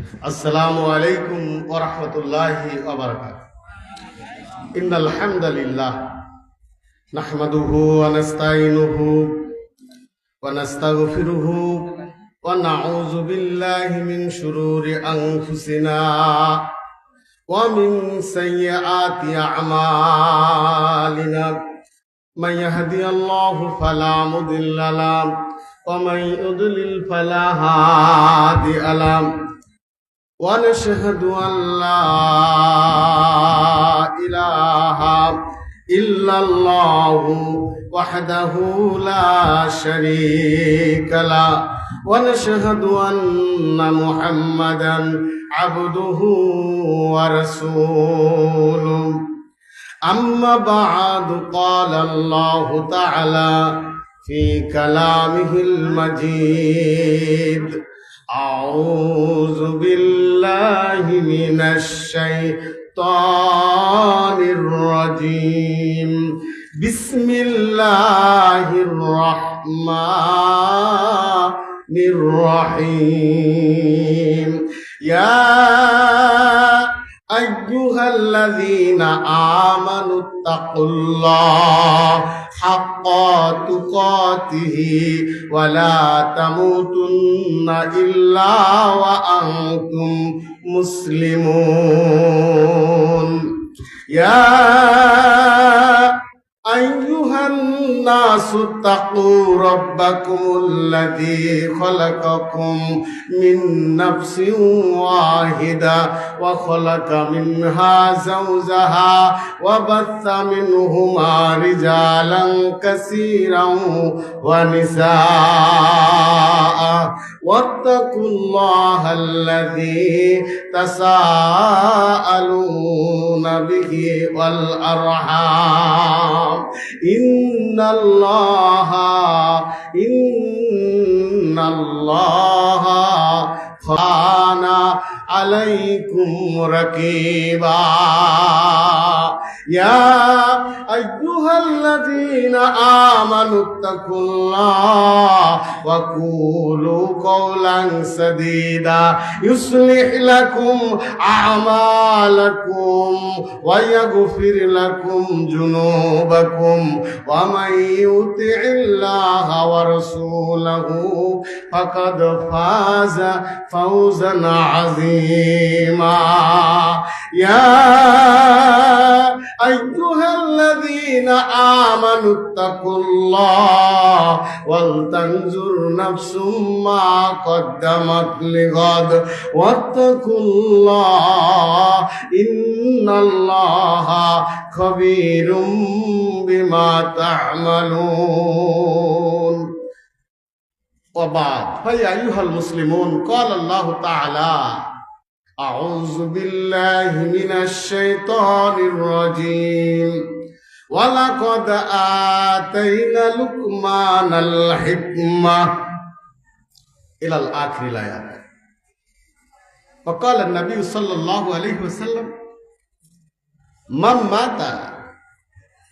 আসসালামু আলাইকুম ওয়া রাহমাতুল্লাহি ওয়া বারাকাতুহু। ইন্নাল হামদালিল্লাহ নাহমাদুহু ওয়া নাস্তাইনুহু ওয়া নাস্তাগফিরুহু ওয়া নাউযু বিল্লাহি মিন শুরুরি আনফুসিনা ওয়া মিন সাইয়্যাতি আ'মালিনা। মান ইয়াহদিয়াল্লাহু ফালা মুদিল্লা লাহু ওয়া মান ইউদ্লিল ফালা হাদিয়া লাহু। ونشهد أن لا إله إلا الله وحده لا شريك له ونشهد أن محمدا عبده ورسوله. أما بعد قال الله تعالى في كلامه المجيد: أعوذ بالله من الشيطان الرجيم. بسم الله الرحمن الرحيم. يا أيها الذين آمنوا اتقوا الله حق تقاته ولا تموتن إلا وأنتم مسلمون. يا أيها الناس اتقوا ربكم الذي خلقكم من نفس واحدة وخلق منها زوجها وبث منهما رجالا كثيرا ونساء واتقوا الله الذي تساءلون به والأرحام إن الله كان عليكم رقيبا. يا أيها الذين آمنوا اتقوا الله وقولوا قولا سديدا يصلح لكم أعمالكم ويغفر لكم ذنوبكم ومن يطع الله ورسوله فقد فاز فوزا عظيما. يا أيها الذين آمنوا اتقوا الله ولتنظر نفس ما قدمت لغد واتقوا الله إن الله خبير بما تعملون. وبعد فيا أيها المسلمون قال الله تعالى: أعوذ بالله من الشيطان الرجيم ولقد آتينا لقمان الحكمة إلى الآخر الآيات. وقال النبي صلى الله عليه وسلم: من مات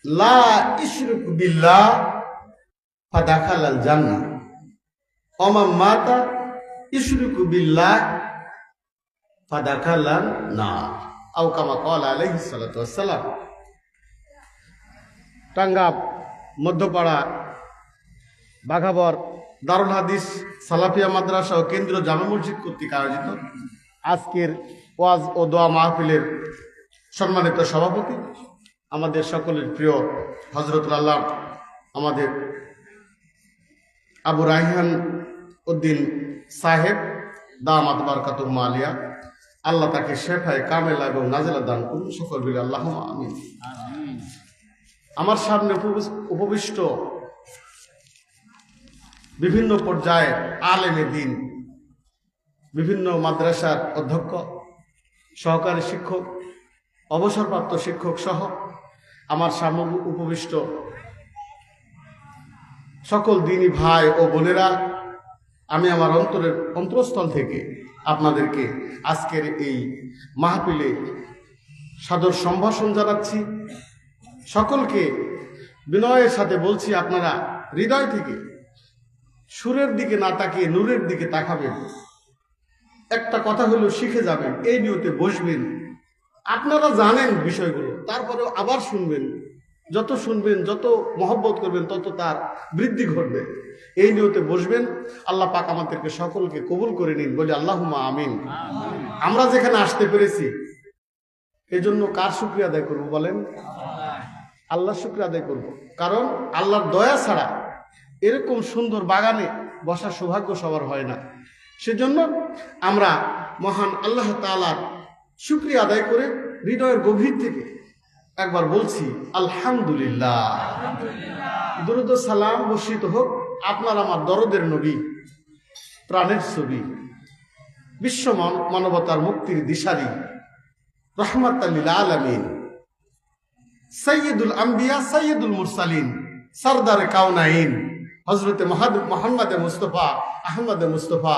لا يشرك بالله فدخل الجنة ومن مات يشرك بالله ফাদাখালান না আও কামা ক্বালা আলাইহিস সালাতু ওয়াস সালাম। টাঙ্গা মধ্যপাড়া বাঘাবর দারুল হাদিস সালাফিয়া মাদ্রাসা ও কেন্দ্রীয় জামে মসজিদ কর্তৃক আয়োজিত আজকের ওয়াজ ও দোয়া মাহফিলের সম্মানিত সভাপতি, আমাদের সকলের প্রিয় হযরতুল আল্লাহ আমাদের আবু রায়হান উদ্দিন সাহেব দামাত বারাকাতুহু আলিয়া, আল্লাহ তাকে শেফায়ে কামেলা এবং নাজেলা দান করুন। সকল বলি আল্লাহুম্মা আমিন। আমার সামনে উপবিষ্ট বিভিন্ন পর্যায়ের আলেমে দ্বীন, বিভিন্ন মাদ্রাসার অধ্যক্ষ, সহকারী শিক্ষক, অবসরপ্রাপ্ত শিক্ষক সহ আমার সামনে উপবিষ্ট সকল দ্বীনী ভাই ও বোনেরা, আমি আমার অন্তরস্থল থেকে আপনাদেরকে আজকের এই মাহফিলে সাদর সম্ভাষণ জানাচ্ছি। সকলকে বিনয়ের সাথে বলছি, আপনারা হৃদয় থেকে সুরের দিকে না তাকিয়ে নূরের দিকে তাকাবেন। একটা কথা হলো শিখে যাবেন, এই নিয়তে বসবেন। আপনারা জানেন বিষয়গুলো, তারপরেও আবার শুনবেন। যত শুনবেন, যত মহব্বত করবেন, তত তার বৃদ্ধি ঘটবে। এই নিয়তে বসবেন। আল্লাহ পাক আমাদেরকে সকলকে কবুল করে নিন, বলি আল্লাহুম্মা আমিন। আমরা যেখানে আসতে পেরেছি এই জন্য কার শুকরিয়া আদায় করবো বলেন? আল্লাহর শুকরিয়া আদায় করব। কারণ আল্লাহর দয়া ছাড়া এরকম সুন্দর বাগানে বসার সৌভাগ্য সবার হয় না। সেজন্য আমরা মহান আল্লাহ তাআলার শুকরিয়া আদায় করে হৃদয়ের গভীর থেকে একবার বলছি আলহামদুলিল্লাহ। দুরূদ ও সালাম বর্ষিত হোক আপনার আমার দরদের নবী, প্রাণের ছবি, বিশ্ব মানবতার মুক্তির দিশারি, রহমাতাল লিল আলামিন, সৈয়দুল আম্বিয়া সৈয়দুল মুরসালিন, সরদার কাউনাইন, হযরতে মুহাম্মদ মুস্তাফা আহমদ মুস্তাফা।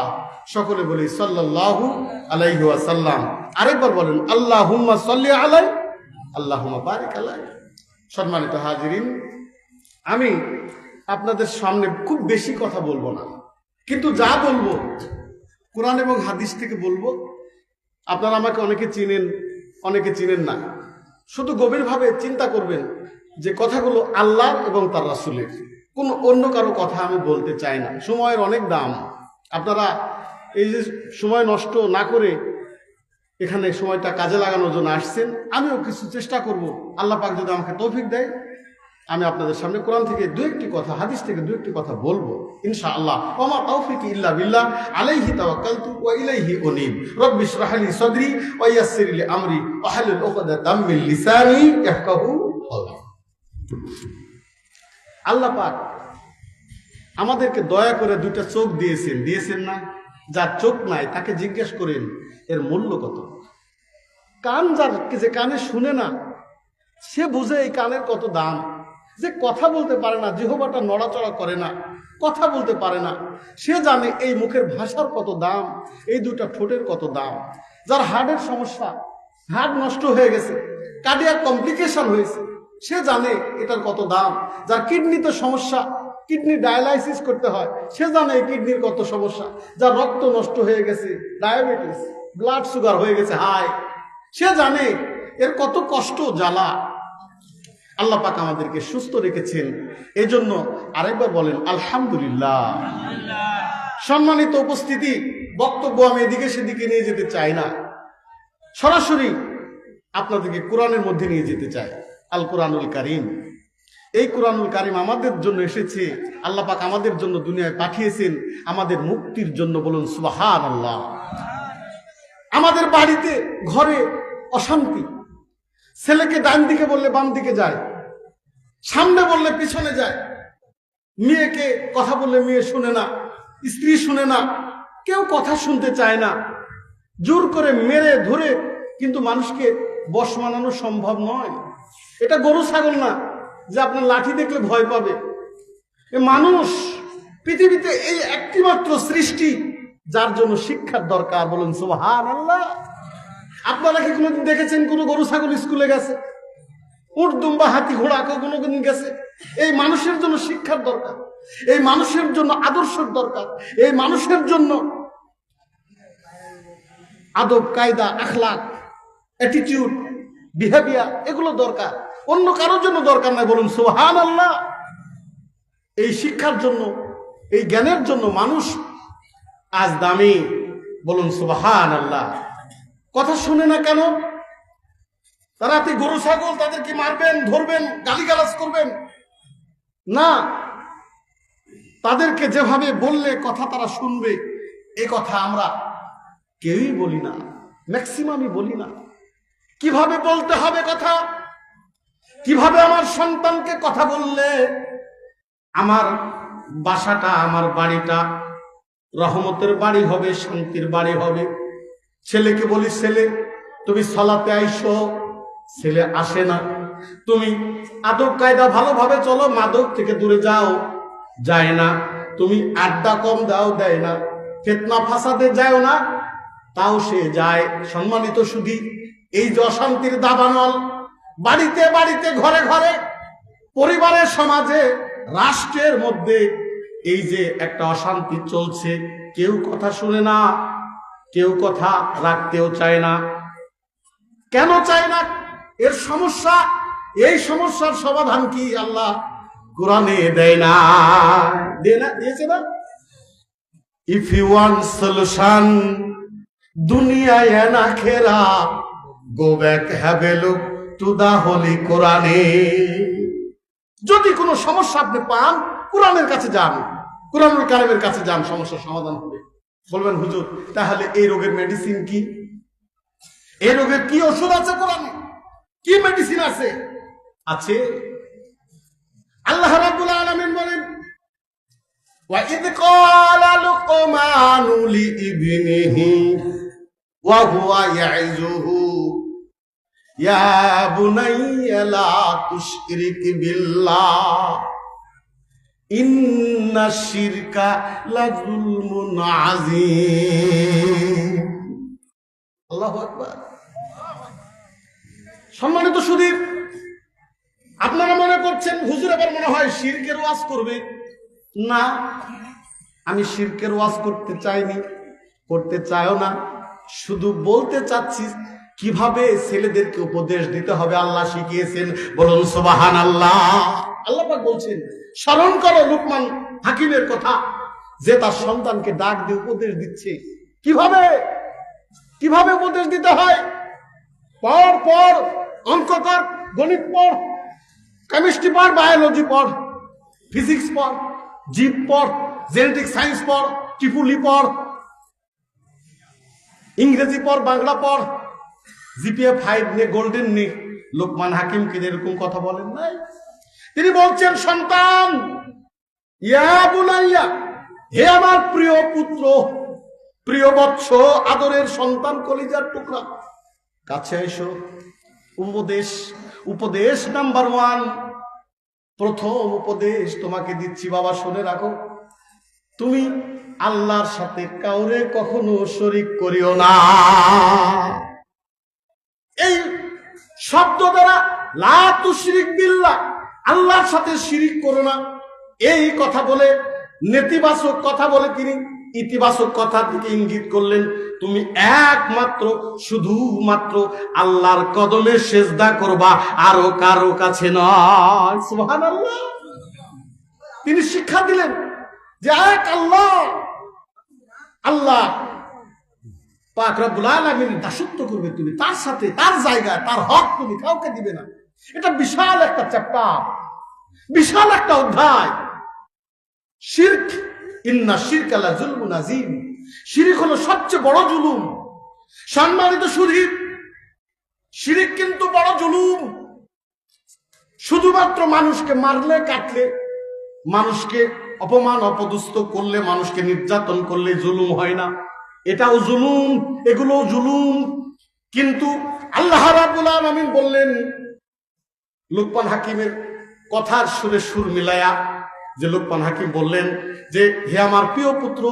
সকলে বলি সাল্লাল্লাহু আলাইহি ওয়াসাল্লাম। আরেকবার বলেন আল্লাহুম্মা সাল্লি আলাই, আল্লাহুম্মা বারিক আলাই। সম্মানিত হাজিরিন, আমি আপনাদের সামনে খুব বেশি কথা বলবো না, কিন্তু যা বলবো কোরআন এবং হাদিস থেকে বলবো। আপনারা আমাকে অনেকে চিনেন, অনেকে চিনেন না। শুধু গভীরভাবে চিন্তা করবেন যে কথাগুলো আল্লাহ এবং তার রাসূলের, কোনো অন্য কারো কথা আমি বলতে চাই না। সময়ের অনেক দাম। আপনারা এই যে সময় নষ্ট না করে এখানে সময়টা কাজে লাগানোর জন্য আসছেন, আমিও কিছু চেষ্টা করব। আল্লাহ পাক যদি আমাকে তৌফিক দেয়, আমি আপনাদের সামনে কোরআন থেকে দু একটি কথা, হাদিস থেকে দু একটি কথা বলবো ইনশাআল্লাহ। ওয়া মা তাওফিকি ইল্লা বিল্লাহ, আলাইহি তাওয়াক্কালতু ওয়া ইলাইহি উনীব। রব্বি ইশরাহ লি সাদরি ওয়া ইয়াসসির লি আমরি ওয়াহলুল উকদাতাম মিন লিসানি ইয়াফকাহু কওলি। আল্লাহ পাক আমাদেরকে দয়া করে দুইটা চোখ দিয়েছেন, দিয়েছেন না? যার চোখ নাই তাকে জিজ্ঞেস করেন এর মূল্য কত। কান যার, যে কানে শুনে না, সে বুঝে এই কানের কত দাম। যে কথা বলতে পারে না, জিহ্বাটা নড়াচড়া করে না, কথা বলতে পারে না, সে জানে এই মুখের ভাষার কত দাম, এই দুটা ঠোঁটের কত দাম। যার হার্টের সমস্যা, হার্ট নষ্ট হয়ে গেছে, কার্ডিয়াক কমপ্লিকেশন হয়েছে, সে জানে এটার কত দাম। যার কিডনিতে সমস্যা, কিডনি ডায়ালাইসিস করতে হয়, সে জানে এই কিডনির কত সমস্যা। যার রক্ত নষ্ট হয়ে গেছে, ডায়াবেটিস, ব্লাড সুগার হয়ে গেছে হাই, সে জানে এর কত কষ্ট জ্বালা। আল্লাহ পাক আমাদেরকে সুস্থ রেখেছেন, এজন্য আরেকবার বলেন আলহামদুলিল্লাহ। সম্মানিত উপস্থিতি, বক্তব্য আমি এদিকে সেদিকে নিয়ে যেতে চাই না, সরাসরি আপনাদেরকে কোরআনের মধ্যে নিয়ে যেতে চাই। আল কোরআনুল কারীম, এই কোরআনুল কারীম আমাদের জন্য এসেছে। আল্লাহ পাক আমাদের জন্য দুনিয়ায় পাঠিয়েছেন আমাদের মুক্তির জন্য। বলুন সুবহানাল্লাহ। আমাদের বাড়িতে ঘরে অশান্তি, ছেলেকে ডান দিকে বললে বাম দিকে যায়, সামনে বললে পিছনে যায়, মেয়েকে কথা বললে মেয়ে শুনে না, স্ত্রী শুনে না, কেউ কথা শুনতে চায় না, জোর করে মেরে ধরে কিন্তু মানুষকে বশ মানানো সম্ভব নয়। এটা গরু ছাগল না যে আপনার লাঠি দেখলে ভয় পাবে। মানুষ পৃথিবীতে এই একটি মাত্র সৃষ্টি যার জন্য শিক্ষার দরকার। বলুন সুবহানাল্লাহ। আপনারা কি কোনোদিন দেখেছেন কোনো গরু ছাগল স্কুলে গেছে? উট দুম্বা হাতি ঘোড়া কোনোদিন গেছে? এই মানুষের জন্য শিক্ষার দরকার, এই মানুষের জন্য আদর্শের দরকার, এই মানুষের জন্য আদব কায়দা আখলাক অ্যাটিটিউড বিহেভিয়ার এগুলো দরকার, অন্য কারোর জন্য দরকার নাই। বলুন সুবহানাল্লাহ। এই শিক্ষার জন্য, এই জ্ঞানের জন্য মানুষ আজ দামি। বলুন সুবহানাল্লাহ। কথা শুনে না কেন? তারা গরু ছাগল, তাদেরকে মারবেন, ধরবেন, গালিগালাজ করবেন না, তাদেরকে যেভাবে বললে কথা তারা শুনবে, এ কথা আমরা কেউই বলি না, ম্যাক্সিমামই বলি না। কিভাবে বলতে হবে কথা, কিভাবে আমার সন্তানকে কথা বললে আমার বাসাটা, আমার বাড়িটা রহমতের বাড়ি হবে, শান্তির বাড়ি হবে। ছেলেকে বলি, ছেলে তুমি সালাতে আইসো, ছেলে আসে না। তুমি আদব কায়দা ভালোভাবে চলো, মাদক থেকে দূরে যাও, যায় না। তুমি আড্ডা কম দাও, দেয় না। ফিতনা ফাসাদে যাও না, তাও সে যায়। সম্মানিত সুধী, এই যে অশান্তির দাবানল বাড়িতে বাড়িতে, ঘরে ঘরে, পরিবারের, সমাজে, রাষ্ট্রের মধ্যে এই যে একটা অশান্তি চলছে, কেউ কথা শুনে না, কেউ কথা রাখতেও চায় না। কেন চায় না? এর সমস্যা, এই সমস্যার সমাধান কি আল্লাহ কোরআনে দেয় না? দিয়েছে না? ইফ ইউ ওয়ান্ট সলিউশন দুনিয়া এন্ড আখিরাত, go back have a look to the holy কোরআনে। যদি কোনো সমস্যা আপনি পান, কোরআনের কাছে যান, কোরআনুল কারীমের কাছে যান, সমস্যার সমাধান হবে। বলবেন হুজুর তাহলে এই রোগের মেডিসিন কি? এই রোগের কি ওষুধ আছে কোরআনে? কি মেডিসিন আছে? আছে। আল্লাহ রাব্বুল আলামিন বলেন, ওয়া ইয ক্বালা লুকমানু লিইবনিহি ওয়া হুয়া ইয়াইযুহু ইয়া বুনাইয়া লা তুশরিক বিল্লাহ ইন্নাশ শিরকা লাযুলমুন আযীম। আল্লাহু আকবার। সম্মানিত সুধীর, আপনারা মনে করছেন হুজুর আবার মনে হয় শিরকের ওয়াজ করবে। না, আমি শিরকের ওয়াজ করতে চাইনি, করতে চাইও না। শুধু বলতে চাচ্ছি কিভাবে ছেলেদেরকে উপদেশ দিতে হবে আল্লাহ শিখিয়েছেন। বলুন সুবহানাল্লাহ। আল্লাহ পাক বলছেন, স্মরণ করো লুকমান হাকিমের কথা, যে তার সন্তানকে ডাক দিয়ে উপদেশ দিচ্ছে। কিভাবে কিভাবে উপদেশ দিতে হয়? পড় পড়, অঙ্ক কর, গণিত পড়, কেমিস্ট্রি পড়, বায়োলজি পড়, ফিজিক্স পড়, জীব পড়, জেনেটিক সায়েন্স পড়, টিপুলি পড়, ইংরেজি পড়, বাংলা পড়, জিপিএ 5 নে, গোল্ডেন নে। লোকমান হাকিমকে এরকম কথা বলেন নাই। তিনি বলছেন, সন্তান, ইয়া বুনাইয়া, হে আমার প্রিয় পুত্র, প্রিয় বৎস, আদরের সন্তান, কলিজার টুকরা, কাছে এসো। উপদেশ, উপদেশ নাম্বার 1, প্রথম উপদেশ তোমাকে দিচ্ছি বাবা, শুনে রাখো। তুমি আল্লাহর সাথে কাউরে কখনো শরীক করিও না। এই শব্দ দ্বারা লা তুশরিক বিল্লাহ, আল্লাহর সাথে শিরিক করো না, এই কথা বলে, নেতিবাচক কথা বলে তিনি ইতিবাচক কথা থেকে ইঙ্গিত করলেন, তুমি একমাত্র শুধুমাত্র আল্লাহর কদমে সেজদা করবা, আরো কারো কাছে নয়। সুবহানাল্লাহ। তিনি শিক্ষা দিলেন যে এক আল্লাহ, আল্লাহ পাক রব্বুল আলামিন দাসত্ব করবে তুমি, তার সাথে, তার জায়গায়, তার হক তুমি কাউকে দিবে না। এটা বিশাল একটা চ্যাপ্টার, বিশাল একটা অধ্যায়। শিরক, ইন্না শিরকা লাযুলমুন আযীম। শিরক হলো সবচেয়ে বড় জুলুম। সম্মানিত সুধী, শিরক কিন্তু বড় জুলুম। শুধুমাত্র মানুষকে মারলে, কাটলে, মানুষকে অপমান অপদস্থ করলে, মানুষকে নির্যাতন করলে জুলুম হয় না। এটাও জুলুম, এগুলো জুলুম। কিন্তু আল্লাহ রাব্বুল আলামিন বললেন লুকমান হাকিমের কথার সুরে সুর মিলায়া, যে লুকমান হাকিম বললেন যে হে আমার প্রিয় পুত্র,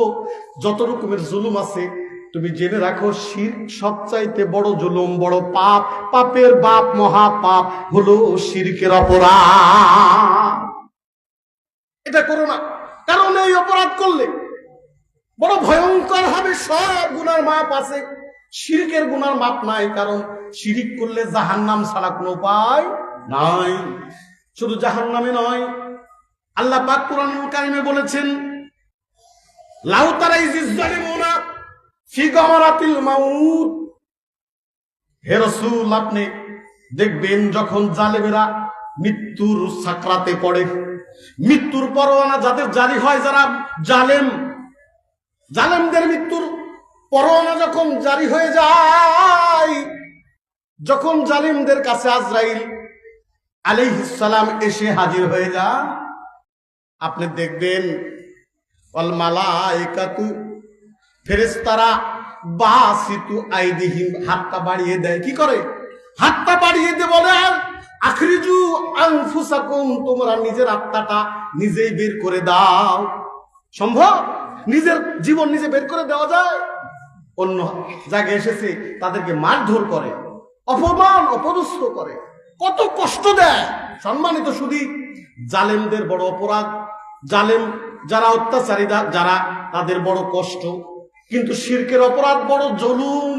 যত রকমের জুলুম আছে তুমি জেনে রাখো, শিরক সবচাইতে বড় জুলুম, বড় পাপ, পাপের বাপ, মহা পাপ হলো শিরকের অপরাধ। এটা করো না, কারণ এই অপরাধ করলে বড় ভয়ঙ্কর হবে। সব গুনার মাপ আছে, শিরকের গুনার মাপ নাই। কারণ শিরিক করলে জাহান্নাম ছাড়া কোনো উপায় নাই। শুধু জাহান্নামে নয়, আল্লাহ পাক কোরআনুল কারীমে বলেছেন, লাউ তারা ইযিজ জালিমুনা ফি গামারাতিল মাউত। হে রাসূল, আপনি দেখবেন যখন জালেমেরা মৃত্যুর সাকরাতে পড়ে, মৃত্যুর পরোয়ানা যাদের জারি হয়, যারা জালেম, জালেমদের মৃত্যুর পরোয়ানা যখন জারি হয়ে যায়, যখন জালিমদের কাছে আজরাইল আলাইহিস সালাম এসে হাজির হয়ে যান, আপনি দেখবেন ওয়াল মালাইকাতু, ফেরেশতারা বাসিতু আইদিহিম, হাতটা বাড়িয়ে দেয়। কি করে? হাতটা বাড়িয়ে দিয়ে বলে, আখরিজু আনফুসাকুম, তোমরা নিজের আত্মাটা নিজেই বের করে দাও। সম্ভব? নিজের জীবন নিজে বের করে দেওয়া যায়? অন্য জায়গায় এসেছে তাদেরকে মারধর করে, অপমান অপদস্থ করে, কত কষ্ট দেয়। সম্মানিত সুধী, জালেমদের বড় অপরাধ, জালেম যারা অত্যাচারীরা, যারা, তাদের বড় কষ্ট। কিন্তু শিরকের অপরাধ বড় জুলুম।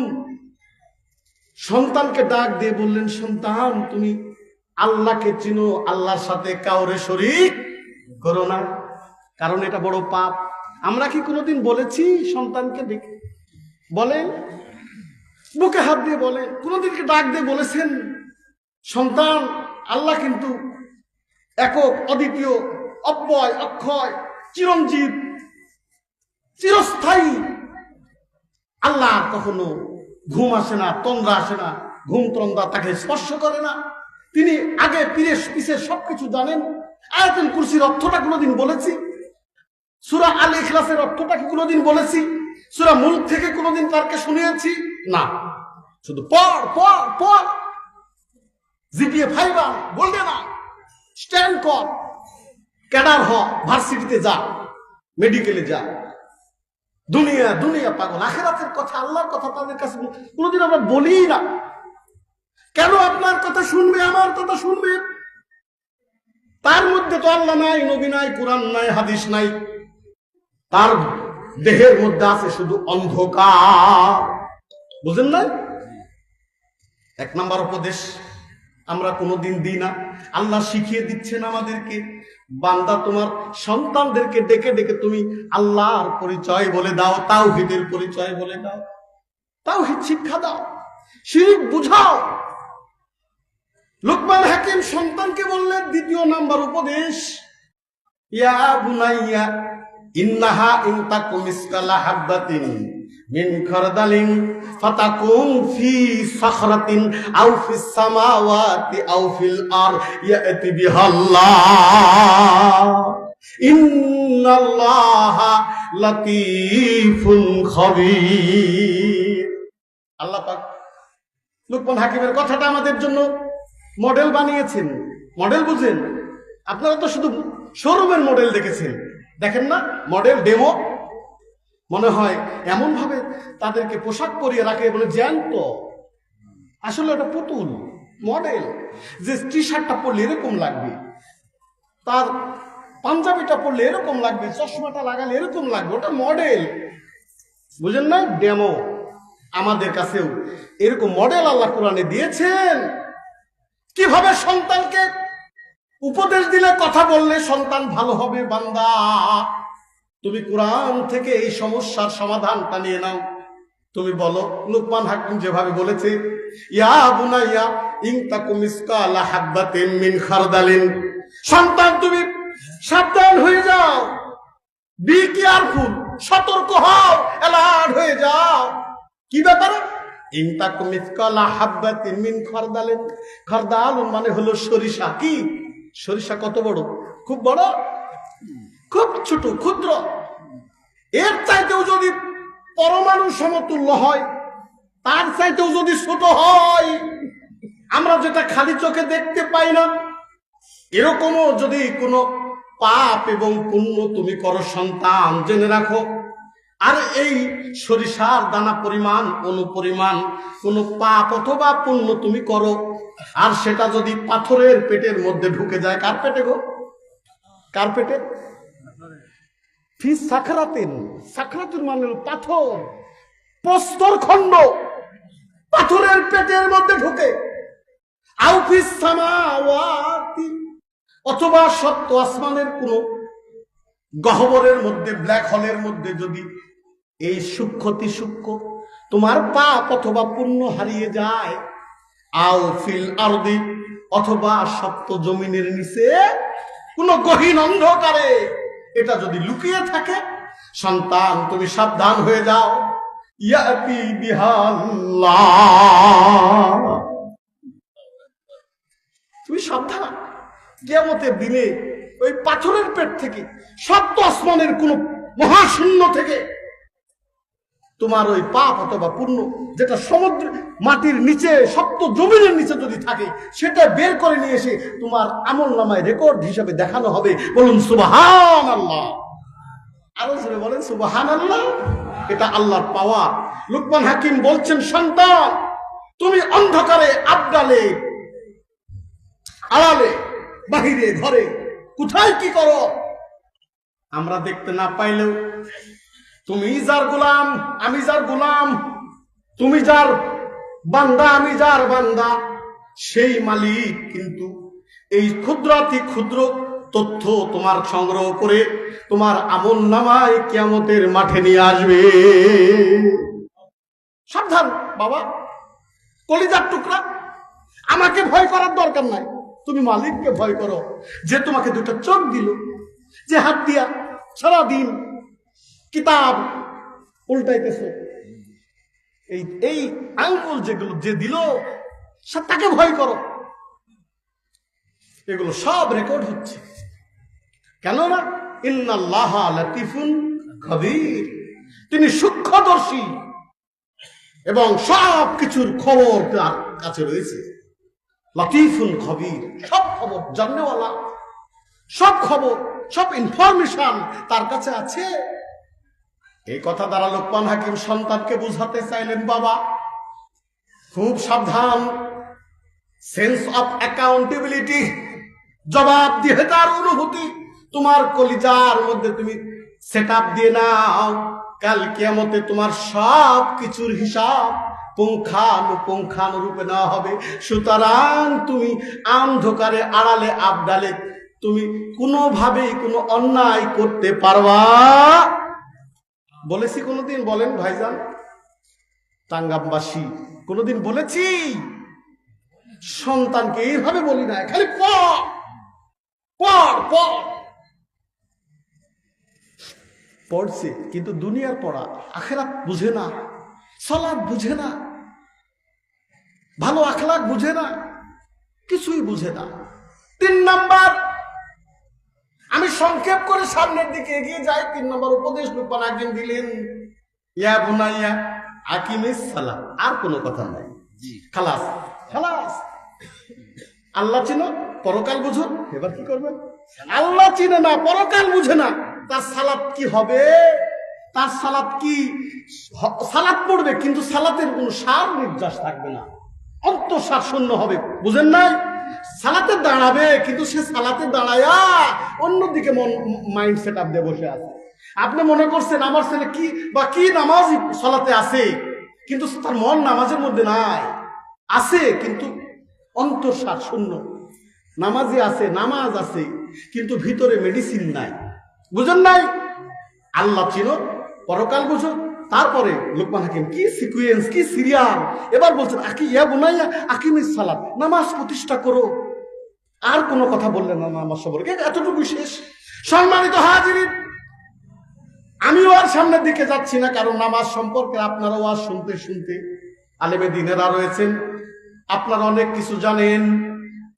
সন্তানকে ডাক দিয়ে বললেন, সন্তান তুমি আল্লাহকে চিনো, আল্লাহর সাথে কাউরে শরীক করো না, কারণ এটা বড় পাপ। আমরা কি কোনোদিন বলেছি সন্তানকে ডেকে? বলেন, বুকে হাত দিয়ে বলেন, কোনোদিনকে ডাক দিয়ে বলেছেন সন্তান আল্লাহ কিন্তু একক, অদ্বিতীয়, অব্যয়, অক্ষয়, চিরঞ্জীব, চিরস্থায়ী। আল্লাহ কখনো ঘুম আসে না, তন্দ্রা আসে না, ঘুম তন্দ্রা তাকে স্পর্শ করে না। তিনি আগে পিছে সবকিছু জানেন। আয়াতুল কুরসির অর্থটা কোনোদিন বলেছি? সূরা আল ইখলাসের অর্থটা কি কোনোদিন বলেছি? সূরা মুলক থেকে কোনোদিন তারকে শুনিয়েছি? না, শুধু পড় পড় পড়, জিপিএ 5 আন, গোল্ডেন আন, স্ট্যান্ড কর, ক্যাডার হ, ভার্সিটিতে যা, মেডিকেলে যা। দুনিয়া দুনিয়া পাগল, আখিরাতের কথা, আল্লাহর কথা তাদের কাছে কোনোদিন আমরা বলি না। কেন আপনার কথা শুনবে, আমার কথা শুনবে? তার মধ্যে তো আল্লাহ নাই, নবী নাই, কোরআন নাই, হাদিস নাই। তার দেহের মধ্যে আছে শুধু অন্ধকার। বুঝেন না? 1 নাম্বার উপদেশ আমরা কোনোদিন দিই না। আল্লাহ শিখিয়ে দিচ্ছেন আমাদেরকে, বান্দা তোমার সন্তানদেরকে ডেকে ডেকে তুমি আল্লাহর পরিচয় বলে দাও, তাওহীদের পরিচয় বলে দাও, তাওহীদ শিক্ষা দাও, শিরক বুঝাও। লুকমান হাকিম সন্তানকে বললেন 2 নাম্বার উপদেশ, ইয়া বুনাইয়া ইন্নাহা ইন তাকুম মিসকালা হাববাতিন মিন খারদালিন ফাতাকুন ফি সাখরাতিন আও ফিস সামাওয়াতি আও ফিল আর ইয়াতি বিহাল্লাহ ইন্নাল্লাহা লাতীফুন খাবীর। আল্লাহ পাক লুকমান হাকিমের কথাটা আমাদের জন্য মডেল বানিয়েছেন। মডেল বুঝেন? আপনারা তো শুধু শোরুমের মডেল দেখেছেন, দেখেন না মডেল ডেমো। মনে হয় এমন ভাবে তাদেরকে পোশাক পরিয়ে রাখে, বলে জ্যান্ত, আসলে ওটা পুতুল মডেল। যে টি শার্টটা পরলে এরকম লাগবে, তার পাঞ্জাবিটা পরলে এরকম লাগবে, চশমাটা লাগালে এরকম লাগবে, ওটা মডেল। বুঝেন না? ডেমো। আমাদের কাছেও এরকম মডেল আল্লাহ কোরআনে দিয়েছেন। কিভাবে সন্তানকে উপদেশ দিলে, কথা বললে সন্তান ভালো হবে। বান্দা তুমি কোরআন থেকে এই সমস্যার সমাধানটা নিয়ে নাও। তুমি বলো, লুকমান হাকিম যেভাবে বলেছে, ইয়া বুনাইয়া ইন তাকুম মিসকালা হাববাতিন মিন খারদালিন, সন্তান তুমি সাবধান হয়ে যাও, বি কেয়ারফুল, সতর্ক হও, অ্যালার্ট হয়ে যাও। কি ব্যাপারে? ইন তাকুম মিসকালা হাববাতিন মিন খারদালিন, খারদাল মানে হলো সরিষা। কি সরিষা? কত বড়? খুব বড়? খুব ছোট, ক্ষুদ্র। এর চাইতেও যদি পরমাণু সমতুল্য হয়, তার চাইতেও যদি ছোট হয়, আমরা যেটা খালি চোখে দেখতে পাই না, এরকমও যদি কোনো পাপ এবং পুণ্য তুমি করো সন্তান, জেনে রাখো। আর এই সরিষার দানা পরিমাণ, অনুপরিমাণ কোনো পাপ অথবা পুণ্য তুমি করো, আর সেটা যদি পাথরের পেটের মধ্যে ঢুকে যায়, কার পেটে গো? কার পেটে? ফি সাখরাতিন, সাখরাতুন মানে পাথর, প্রস্তর খণ্ড পাথরের পেটের মধ্যে ঢুকে, আও ফিস সামাওয়াতি, অথবা সপ্ত আসমানের কোন গহ্বরের মধ্যে, ব্ল্যাক হোলের মধ্যে যদি এই সূক্ষ্মতি সূক্ষ্ম তোমার পাপ অথবা পুণ্য হারিয়ে যায়, আও ফিল আরদি, অথবা সপ্ত জমিনের নিচে কোন গহীন অন্ধকারে এটা যদি লুকিয়ে থাকে, সন্তান তুমি সাবধান হয়ে যাও। ইয়াতি বিহাল্লাহ, তুমি সাবধান। কিয়ামতের দিনে ওই পাথরের পেট থেকে, সপ্ত আসমানের কোন মহাশূন্য থেকে তোমার ওই পাপ অথবা পুণ্য, যেটা সমুদ্র মাটির নিচে, সপ্ত জমিনের নিচে যদি থাকে, সেটা বের করে নিয়ে এসে তোমার আমলনামায় রেকর্ড হিসাবে দেখানো হবে। বলুন সুবহানাল্লাহ। আরো জোরে বলেন সুবহানাল্লাহ। এটা আল্লাহর পাওয়ার। লুকমান হাকিম বলছেন, সন্তান তুমি অন্ধকারে, আবডালে, আড়ালে, বাহিরে, ঘরে, কোথায় কি করো আমরা দেখতে না পাইলেও তুমি যার গোলাম, আমি যার গোলাম, তুমি যার বান্দা, আমি যার বান্দা, সেই মালিক কিন্তু এই ক্ষুদ্রাতি ক্ষুদ্র তথ্য তোমার সংগ্রহ করে তোমার আমলনামায় কিয়ামতের মাঠে নিয়ে আসবে। সাবধান বাবা, কলিজার টুকরা, আমাকে ভয় করার দরকার নাই, তুমি মালিককে ভয় করো, যে তোমাকে দুটো চোখ দিল, যে হাত দিয়া সারাদিন কিতাব উল্টাইতেছে, এই আঙ্গুল যেগুলো যে দিল, তাকে ভয় করো। এগুলো সব রেকর্ড হচ্ছে। কেননা ইন্নাল্লাহা লাতিফুন খবীর, তিনি সূক্ষ্মদর্শী এবং সব কিছুর খবর তার কাছে রয়েছে। লাতিফুন খবীর, সব খবর জানেওয়ালা, সব খবর, সব ইনফরমেশন তার কাছে আছে। এই কথা দ্বারা লোকমান হাকিম সন্তানকে বুঝাতে চাইলেন, বাবা খুব সাবধান, সেন্স অফ অ্যাকাউন্টেবিলিটি, জবাবদিহিতার অনুভূতি তোমার কলিজার মধ্যে তুমি সেট আপ দিয়ে নাও। কাল কিয়ামতে তোমার সব কিছুর হিসাব পুঙ্খানুপুঙ্খানুরূপে নেওয়া হবে। সুতরাং তুমি অন্ধকারে আড়ালে আবডালে তুমি কোনোভাবেই কোনো অন্যায় করতে পারবা। বলেছি কোনোদিন? বলেন ভাইজান, টাঙ্গামবাসী কোনোদিন বলেছি? সন্তানকে এইভাবে বলি না, খালি পড় পড় পড়, পড়ছে কিন্তু দুনিয়ার পড়া, আখিরাত বুঝে না, সালাত বুঝে না, ভালো আখলাক বুঝে না, কিছুই বুঝে না। 3 নাম্বার, আমি সংক্ষেপ করে সামনের দিকে এগিয়ে যাই। 3 নম্বর উপদেশ লোকমান একদিন দিলেন, ইয়া বুনাইয়া আকিমিস সালাত। আর কোনো কথা নাই, খালাস খালাস। আল্লাহ চিনো, পরকাল বুঝো, এবার কি করবে? আল্লাহ চিনে না, পরকাল বুঝে না, তার সালাত কি হবে? তার সালাত কি? সালাত পড়বে কিন্তু সালাতের কোনো সার নির্যাস থাকবে না, অন্তঃসার শূন্য হবে। বুঝেন নাই? সালাতে দাঁড়াবে কিন্তু সে সালাতে দাঁড়ায়া অন্যদিকে মাইন্ড সেট আপ দিয়ে বসে আছে। আপনি মনে করছেন আমার ছেলে কি বা কি নামাজ সালাতে আছে, কিন্তু তার মন নামাজের মধ্যে নাই, আছে কিন্তু অন্তঃসার শূন্য। নামাজি আছে, নামাজ আছে, কিন্তু ভিতরে মেডিসিন নাই। বুঝেন নাই? আল্লাহ চিনো, পরকাল বুঝো। তারপরে লোকমান হাকিম কি সিকুয়েন্স, কি সিরিয়াল! এবার বলছেন ইয়া বুনাইয়া আকিমিস সালাত, নামাজ প্রতিষ্ঠা করো। আর কোনো কথা বললেন না নামাজ সম্পর্কে, এতটুকু শেষ। সম্মানিত হাজিরিন, আমিও আর সামনের দিকে যাচ্ছি না, কারণ নামাজ সম্পর্কে আপনারাও আর শুনতে শুনতে আলেমে দিনেরা রয়েছেন, আপনারা অনেক কিছু জানেন।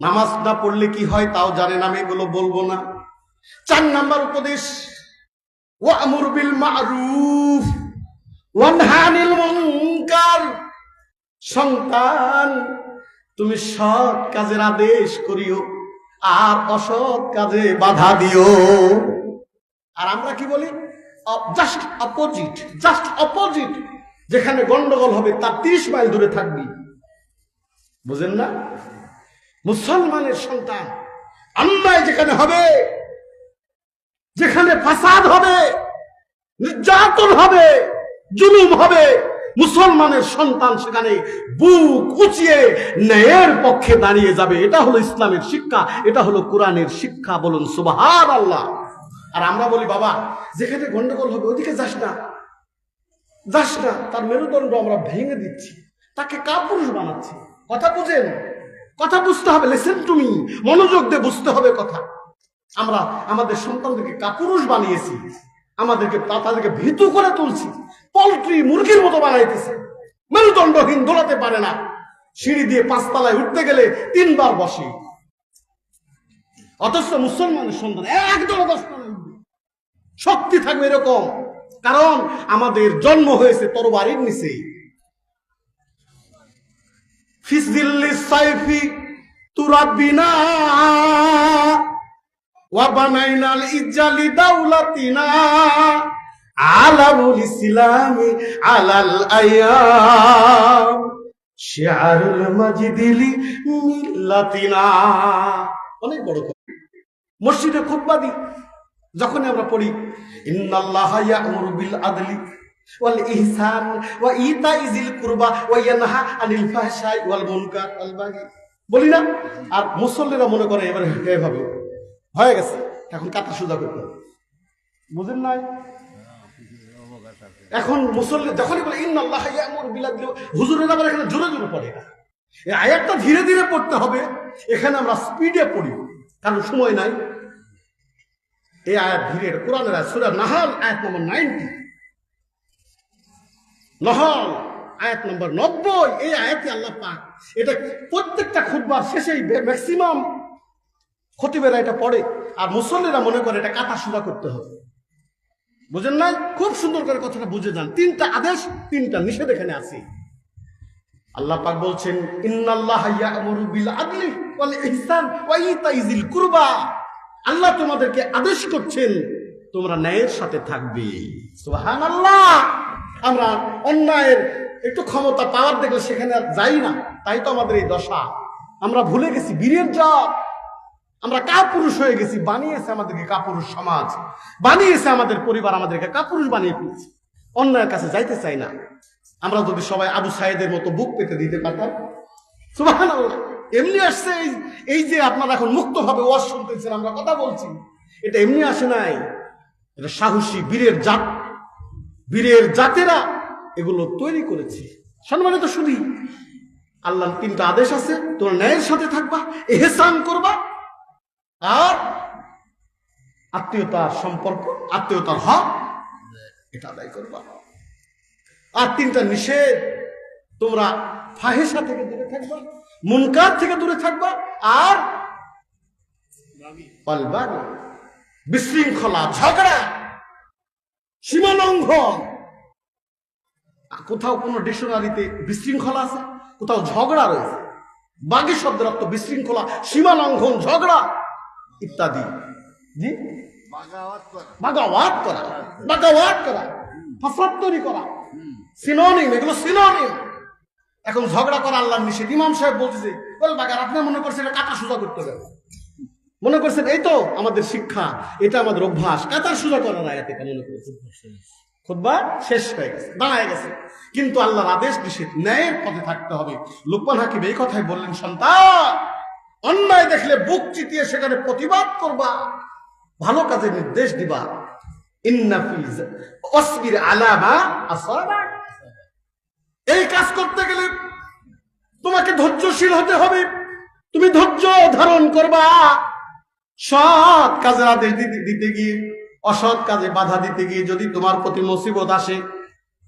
নামাজ না পড়লে কি হয় তাও জানেন, আমি এগুলো বলবো না। 4 নাম্বার উপদেশ, ওয়া'মুর বিল মা'রুফ ওয়ানহা আনিল মুনকার। সন্তান, তুমি সৎ কাজের আদেশ করিও আর অসৎ কাজে বাধা দিও। আর আমরা কি বলি? Just opposite. যেখানে গন্ডগোল হবে তার 30 মাইল দূরে থাকবি। বুঝেন না? মুসলমানের সন্তান, অন্যায় যেখানে হবে, যেখানে ফাসাদ হবে, নির্যাতন হবে, জুলুম হবে, মুসলমানের সন্তান সেখানে বুক উঁচিয়ে ন্যায়ের পক্ষে দাঁড়িয়ে যাবে। এটা হলো ইসলামের শিক্ষা, এটা হলো কোরআনের শিক্ষা। বলুন সুবহানাল্লাহ। আর আমরা বলি বাবা যেখানে গন্ডগোল হবে ওদিকে যাস না, তার মেরুদণ্ড আমরা ভেঙে দিচ্ছি, তাকে কাপুরুষ বানাচ্ছি। কথা বুঝেন? কথা বুঝতে হবে, লিসেন টু মি, মনোযোগ দিয়ে বুঝতে হবে কথা। আমরা আমাদের সন্তানদেরকে কাপুরুষ বানিয়েছি, তাদেরকে ভীতু করে তুলছি, পোল্ট্রি মুরগির মতো বানাইতেছে, মেরুদণ্ডহীন, দোলাতে পারে না, সিঁড়ি দিয়ে 5 তলায় উঠতে গেলে 3 বার বসে। অথচ মুসলমানের সন্তান 1 দলে 10 তলায় উঠবে, শক্তি থাকবে এরকম, কারণ আমাদের জন্ম হয়েছে তরবারির নিচে। ফিসদিল্লিস সাইফি তুরাব্বিনা ওয়া বানাইনাল ইজ্জালি দাওলাতিনা আলামুল ইসলামি আলাল আয়াম শিআরুল মাজিদিলি মিল্লাতিনা। অনেক বড় মসজিদে খুতবা দিই, যখনই আমরা পড়ি ইন্নাল্লাহা ইয়া'মুরু বিল আদলি ওয়াল ইহসান ওয়া ইতা'i যিল কুরবা ওয়া ইয়ানহা আনিল ফাহশাই ওয়াল মুনকার ওয়াল বাগি, বলি না? আর মুসল্লিরা মনে করে এবারে এভাবে হয়ে গেছে, এখন কাতা সোজা করতে হবে। বুঝেন নাই? এখন মুসল্লি যখনই বলে ইন্নাল্লাহা ইয়া'মুরু বিল আদলি, হুজুরের আবার এখানে জোরে জোরে পড়ে না, এই আয়াতটা ধীরে ধীরে পড়তে হবে। এখানে আমরা স্পিডে পড়ি, কারণ সময় নাই। এই আয়াত ধীরে, কোরআনের আয়াত, সূরা নাহল আয়াত নম্বর 90, নহল আয়াত নম্বর 90। এই আয়াতে আল্লাহ পাক এটা প্রত্যেকটা খুতবার শেষেই ম্যাক্সিমাম খতিবেরা এটা পড়ে, আর মুসল্লিরা মনে করে এটা কাতা সোজা করতে হবে। বুঝেন নাই? খুব সুন্দর করে কথাটা বুঝে যান। 3টা আদেশ 3টা নিষেধ এখানে আছে। আল্লাহ পাক বলছেন ইন্নাল্লাহা ইয়া'মুরু বিল আদলি ওয়াল ইহসান ওয়া ইতা'i যিল কুরবা। আল্লাহ তোমাদেরকে আদেশ করছেন তোমরা ন্যায়ের সাথে থাকবে। সুবহানাল্লাহ। আমরা অন্যায়ের একটু ক্ষমতা পাওয়ার দেখলে সেখানে আর যাই না, তাই তো আমাদের এই দশা। আমরা ভুলে গেছি বীরের জাত, আমরা কাপুরুষ হয়ে গেছি। বানিয়েছে আমাদেরকে কাপুরুষ সমাজ, বানিয়েছে আমাদের পরিবার, আমাদেরকে কাপুরুষ বানিয়ে ফেলেছে। অন্যায়ের কাছে যাইতে চাই না। আমরা যদি সবাই আবু সাইদের মতো বুক পেতে দিতে পারতাম। সুবহানাল্লাহ। এমনি আসছে এই যে আপনারা এখন মুক্তভাবে ওয়াজ শুনতেছেন, আমরা কথা বলছি, এটা এমনি আসে নাই। এটা সাহসী বীরের জাত, বীরের জাতেরা এগুলো তৈরি করেছে। সম্মানিত শুধু আল্লাহর 3টা আদেশ আছে, তোমরা ন্যায়ের সাথে থাকবা, ইহসান করবা, আর আত্মীয়তার সম্পর্ক, আত্মীয়তার হক এটা আদায় করবা। আর 3টা নিষেধ, তোমরা ফাহিশা থেকে দূরে থাকবা, মুনকার থেকে দূরে থাকবা, আর বিশৃঙ্খলা, ঝগড়া, সীমালঙ্ঘন। কোথাও কোনো ডিকশনারিতে বিশৃঙ্খলা আছে, কোথাও ঝগড়া রয়েছে। বাগী শব্দের অর্থ বিশৃঙ্খলা, সীমালঙ্ঘন, ঝগড়া ইত্যাদি। জি, বাগাওয়াত করা, বাগাওয়াত করা, ফাসাদ তৈরি করা, সিনোনিম, এগুলো সিনোনিম। এখন ঝগড়া করা আল্লাহর নিষেধ। ইমাম সাহেব বলতেছে বল বাগার, আপনি মনে করছেন এটা কাটা সোজা করতে হবে, মনে করছেন এই তো আমাদের শিক্ষা, এটা আমাদের অভ্যাস, কাতার সোজা করার আয়াত এটা মনে করেছেন। খুতবা শেষ হয়ে গেছে, দাঁড়ায় গেছে। কিন্তু আল্লাহর আদেশ নিষেধ, ন্যায়ের পথে থাকতে হবে। লোকমান হাকিম এই কথাই বললেন, সন্তান অন্যায় দেখলে বুক চিতিয়ে সেখানে প্রতিবাদ করবা, ভালো কাজের নির্দেশ দিবা। ইন্না ফি ওয়াসবির আলা মা আসাবাক। এই কাজ করতে গেলে তোমাকে ধৈর্যশীল হতে হবে। তুমি ধৈর্য ধারণ করবা। সৎ কাজের আদেশ দিতে গিয়ে, অসৎ কাজে বাধা দিতে গিয়ে যদি তোমার প্রতি মুসিবত আসে,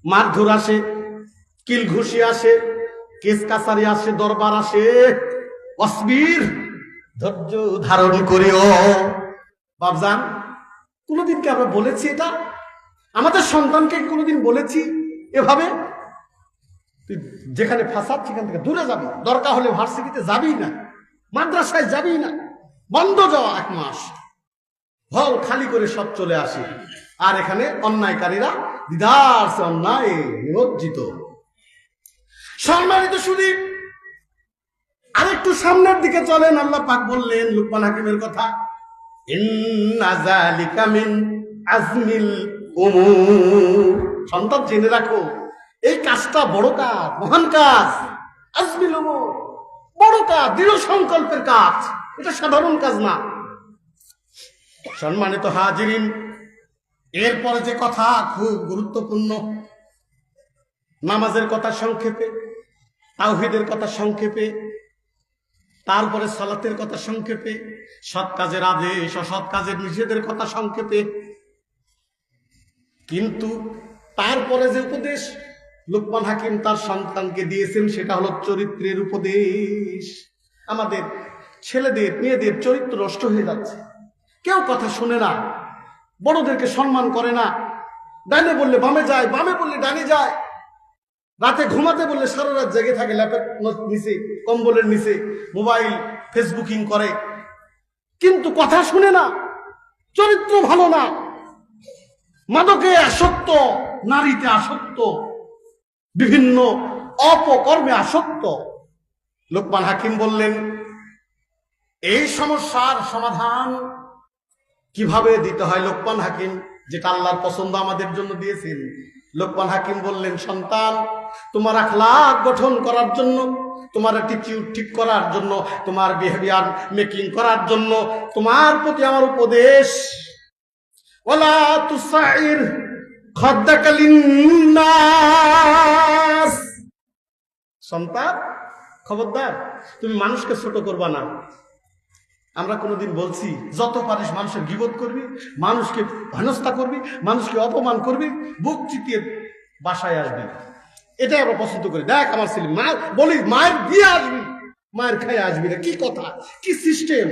মারধর আসে, কিল ঘুষি আসে, কেস কাছারি আসে, দরবার আসে, অসবির, ধৈর্য ধারণ করিও। বাবজান, কোনোদিন কি আমরা বলেছি এটা? আমাদের সন্তানকে কোনোদিন বলেছি এভাবে? তুই যেখানে ফাসাদ সেখান থেকে দূরে যাবি, দরকার হলে ভার্সিটিতে যাবি না, মাদ্রাসায় যাবি না, বন্ধ যাওয়া 1 মাস, হল খালি করে সব চলে আসে। আর এখানে অন্যায়কারীরা দিদার সে অন্যায় নিমজ্জিত। সম্মানিত শুধু আরেকটু সামনের দিকে চলেন। আল্লাহ পাক বললেন লুকমান হাকিমের কথা, ইন্না যালিকা মিন আজমিল উমুর। সন্তান জেনে রাখো, এই কাজটা বড় কাজ, মহান কাজ। আজমিল উমুর, বড় কাজ, দৃঢ় সংকল্পের কাজ, এটা সাধারণ কাজ না। সম্মানিত হাজিরিন, এরপরে যে কথা খুব গুরুত্বপূর্ণ। নামাজের কথা সংক্ষেপে, তাওহীদের কথা সংক্ষেপে, তারপরে সালাতের কথা সংক্ষেপে, সৎ কাজের আদেশ, অসৎ কাজের নিষেধের কথা সংক্ষেপে। কিন্তু তারপরে যে উপদেশ লুকমান হাকিম তার সন্তানকে দিয়েছেন সেটা হলো চরিত্রের উপদেশ। আমাদের ছেলেদের মেয়েদের চরিত্র নষ্ট হয়ে যাচ্ছে। কেউ কথা শুনে না, বড়দেরকে সম্মান করে না, ডানে বললে বামে যায়, বামে বললে ডানে যায়, রাতে ঘুমাতে বললে সারা রাত জেগে থাকে, ল্যাপের নিচে, কম্বলের নিচে মোবাইল ফেসবুকিং করে, কিন্তু কথা শুনে না, চরিত্র ভালো না, মাদকে আসক্ত, নারীতে আসক্ত, বিভিন্ন অপকর্মে আসক্ত। লুকমান হাকিম বললেন এই সমস্যার সমাধান কিভাবে দিতে হয় লোকমান হাকিম যেটা আল্লাহর পছন্দ আমাদের জন্য দিয়েছেন। লোকমান হাকিম বললেন, সন্তান, তোমার আখলাক গঠন করার জন্য, তোমার অ্যাটিটিউড ঠিক করার জন্য, তোমার বিহেভিয়ার মেকিং করার জন্য তোমার প্রতি আমার উপদেশ, ওয়ালা তুসাইর খাদ্দাকা লিন্নাস। সন্তান, খবরদার, তুমি মানুষকে ছোট করবা না। আমরা কোনোদিন বলছি যত পারিস মানুষের গীবত করবি, মানুষকে হেনস্থা করবি, মানুষকে অপমান করবি, বুক চিতিয়ে বাসায় আসবি, এটাই আমরা পছন্দ করি। দেখ আমার ছেলে, মা বলি মায়ের দিয়ে আসবি, মায়ের খাই আসবি না। কি কথা, কি সিস্টেম!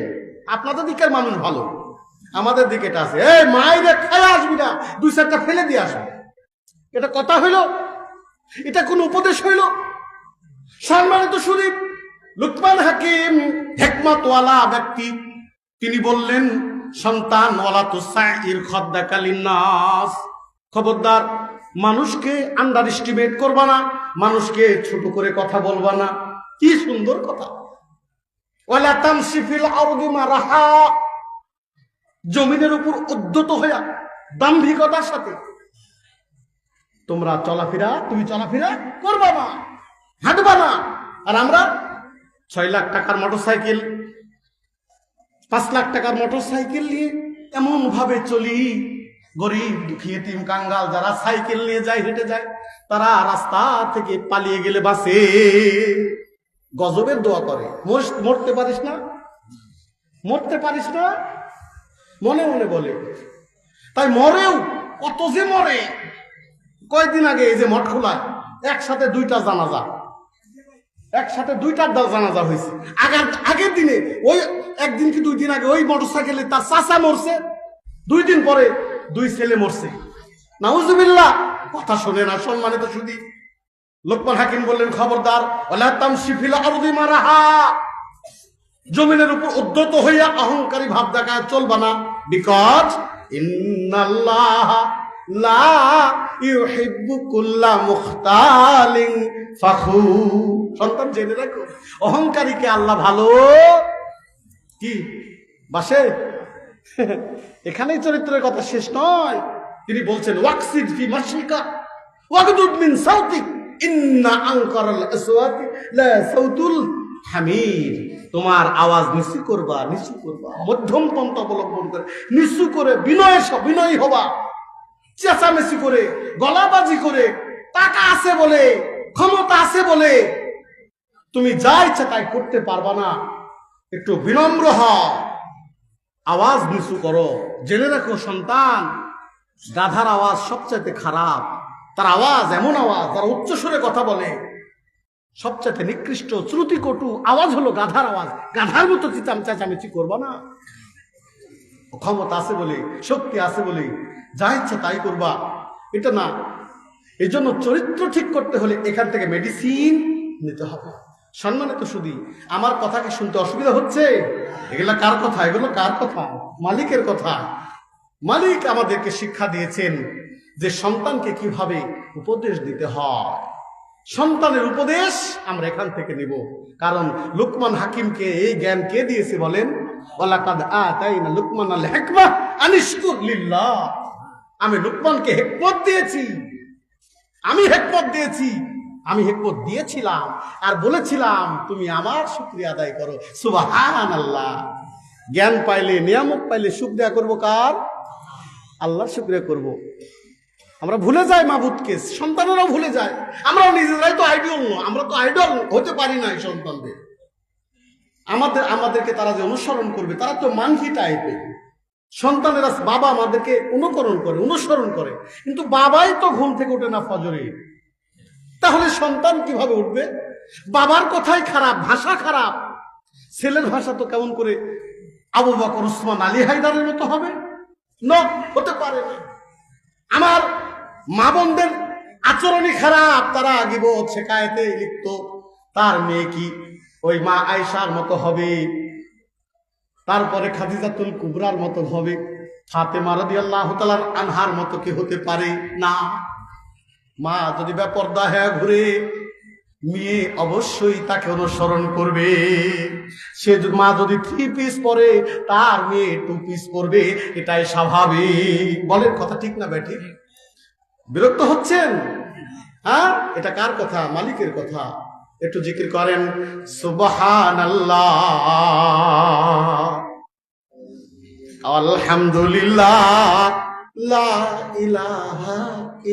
আপনাদের দিকের মানুষ ভালো, আমাদের দিকে এটা আছে, এই মায়ের খাই আসবি না, 2-4টা ফেলে দিয়ে আসবি। এটা কথা হইল? এটা কোন উপদেশ হইল? সম্মানিত শরীফ, লুকমান হাকিম হিকমতওয়ালা ব্যক্তি, তিনি বললেন, সন্তান, ওয়ালা তুসাইর খাদ্দাকা লিন্নাস, খবরদার মানুষকে আন্ডার এস্টিমেট করবা না, মানুষকে ছোট করে কথা বলবা না। কি সুন্দর কথা! ওয়ালা তামশি ফিল আরদি মারাহা, জমিনের উপর উদ্ধত হইয়া দাম্ভিকতার সাথে তোমরা তুমি চলাফেরা করবা না, হাঁটবা না। আর আমরা 6 লাখ টাকার মোটরসাইকেল, 5 লাখ টাকার মোটরসাইকেল নিয়ে এমন ভাবে চলি, গরিব দুঃখী এতিম কাঙ্গাল যারা সাইকেল নিয়ে যায়, হেঁটে যায়, তারা রাস্তা থেকে পালিয়ে গেলে বাসে গজবের দোয়া করে, মরতে পারিস না, মরতে পারিস না, মনে মনে বলে। তাই মরেও কত যে মরে। কয়েকদিন আগে এই যে মঠখোলায় একসাথে 2টা জানাজা, একসাথে 2টা জানাজা হয়েছে। আগের দিনে ওই একদিন কি 2 দিন আগে ওই মোটরসাইকেলে তার চাচা মরছে, 2 দিন পরে 2 ছেলে মরছে। নাউজুবিল্লাহ! কথা শোনে না। সম্মানিত সুধী, লোকমান হাকিম বললেন, খবরদার, ওয়ালা তামশি ফিল আরদি মারাহা, জমিনের উপর উদ্ধত হইয়া অহংকারী ভাব দেখায় চলবা না। বিকজ ইন্নাল্লাহ লা ইউহিব্বু কুল্লা মুখতালিন ফাখুর। সন্তান, জেনে রাখো, অহংকারীকে আল্লাহ ভালো কি বাসে। এখানেই চরিত্রের কথা শেষ নয়। তিনি বলছেন, ওয়াকসিদ ফি মাশরিকা ওয়াগদুদ মিন সাউতিক ইন্না আনকারাল আসওয়াতি লা সাউতুল হামির। তোমার আওয়াজ নিচু করবা, মধ্যম পন্থা অবলম্বন করে, নিচু করে বিনয়ী হবা। চেঁচামেচি করে, গলাবাজি করে, টাকা আছে বলে, ক্ষমতা আছে বলে তুমি যা ইচ্ছা তাই করতে পারবা না। একটু বিনম্র হও, আওয়াজ নিচু করো। জেনে রাখো সন্তান, গাধার আওয়াজ সবচাইতে খারাপ। তার আওয়াজ এমন আওয়াজ, তারা উচ্চস্বরে কথা বলে, সবচাইতে নিকৃষ্ট শ্রুতিকটু আওয়াজ হলো গাধার আওয়াজ। গাধার মতো চেঁচামেচি করবা না। ক্ষমতা আছে বলে, শক্তি আছে বলে যা ইচ্ছা তাই করবা, এটা না। এই জন্য চরিত্র ঠিক করতে হলে এখান থেকে মেডিসিন নিতে হবে। সম্মানিত সুধী, আমার কথা কি শুনতে অসুবিধা হচ্ছে? এগুলা কার কথা? এগুলো কার কথা? মালিকের কথা। মালিক আমাদেরকে শিক্ষা দিয়েছেন যে সন্তানকে কিভাবে উপদেশ দিতে হয়। সন্তানের উপদেশ আমরা এখান থেকে নিব। কারণ লুকমান হাকিমকে এই জ্ঞান কে দিয়েছে বলেন? ওয়ালাকাদ আতাইনা লুকমানাল হিকমা আনিশকুর লিল্লাহ। আমি লুকমানকে হিকমত দিয়েছি, আমি হিকমত দিয়েছিলাম আর বলেছিলাম তুমি আমার শুকরিয়া আদায় করো। সুবহানাল্লাহ! জ্ঞান পাইলে, নিয়ামত পাইলে শুকরিয়া করব কার? আল্লাহর শুকরিয়া করব। আমরা ভুলে যাই মাবুদকে, সন্তানেরাও ভুলে যায়। আমরাও নিজেরাই তো আইডল নয়, আমরা তো আইডল হতে পারি না। সন্তানদের আমাদেরকে তারা যে অনুসরণ করবে, তারা তো মানকি টাইপের। সন্তানেরা বাবা আমাদেরকে অনুসরণ করে, কিন্তু বাবাই তো ঘুম থেকে ওঠে না ফজরে। তাহলে সন্তান কিভাবে উঠবে? বাবার কথাই খারাপ, ভাষা খারাপ। ছেলের ভাষা তো কেমন করে আবু বকর, উসমান, আলী হায়দারের মতো হবে? না, হতে পারে না। আমার মা বোনদের আচরণই খারাপ, তারা গীবত শেখায়েতে লিপ্ত। তার মেয়ে কি ওই মা আয়েশার মতো হবে? তারপরে খাদিজাতুল কুবরার মতো হবে? ফাতেমা রাদিয়াল্লাহু তাআলা আনহার মতো কি হতে পারে? না। মা যদি বেপরদা হয়ে ঘুরে, মেয়ে অবশ্যই তাকে অনুসরণ করবে। সে মা যদি 3 পিস পরে, তার মেয়ে 2 পিস পরবে, এটাই স্বাভাবিক। বলেন কথা ঠিক না ব্যাঠিক? বিরক্ত হচ্ছেন? হ্যাঁ, এটা কার কথা? মালিকের কথা। একটু জিকির করেন সুবহানাল্লাহ, আলহামদুলিল্লাহ, লা ইলাহা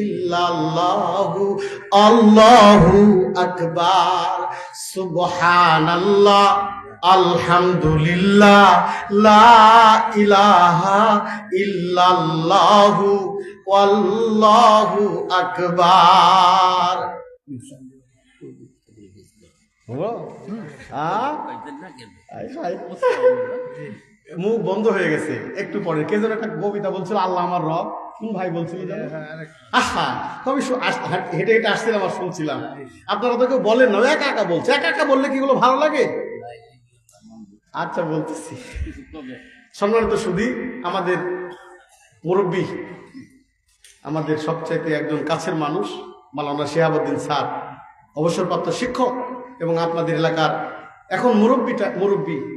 ইল্লাল্লাহু, আল্লাহু আকবার, সুবহানাল্লাহ, আলহামদুলিল্লাহ, লা ইলাহা ইল্লাল্লাহু, আল্লাহু আকবার। মুখ বন্ধ হয়ে গেছে একটু পরে। কে যেন একটা কবিতা বলছিল, আল্লাহ আমার রব। কোন ভাই বলছিল জানো? আহা, আমি হেঁটে হেঁটে আসছিলাম আর শুনছিলাম। আপনারা তো কেউ বলেন না, একা একা বলছে। একা একা বললে কি গুলো ভালো লাগে? আচ্ছা বলতেছি। সম্মানিত সুধী, আমাদের মুরব্বী, আমাদের সবচাইতে একজন কাছের মানুষ মাওলানা শিহাবুদ্দিন স্যার, অবসরপ্রাপ্ত শিক্ষক এবং আপনাদের এলাকার এখন মুরব্বী,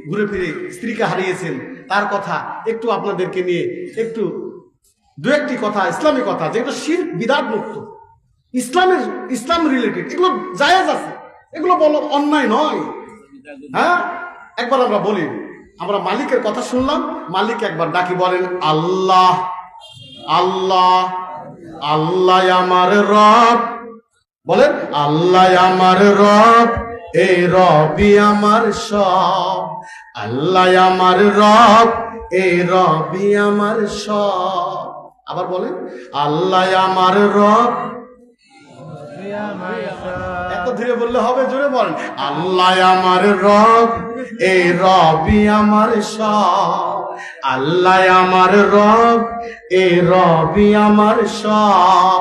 ঘুরে ফিরে স্ত্রীকে হারিয়েছেন। তার কথা একটু আপনাদেরকে নিয়ে একটু দু একটি কথা, ইসলামী কথা, যেগুলো শিরক বিদআত মুক্ত, ইসলাম রিলেটেড, এগুলো জায়েজ আছে, এগুলো বলো অন্যায় নয়। হ্যাঁ, একবার আমরা বলি, আমরা মালিকের কথা শুনলাম, মালিক একবার ডাকি, বলেন আল্লাহ আল্লাহ, আল্লাহ আমার রব। বলেন আল্লাহ আমার রব, এই রবি আমার সব। আল্লাহ আমার রব, এই রবি আমার সব। আবার বলেন আল্লাহ আমার রব। এত ধীরে বললে হবে, জোরে বলেন আল্লাহ আমার রব, এই রবি আমার সব। আল্লাহ আমার রব, এই রবি আমার সব।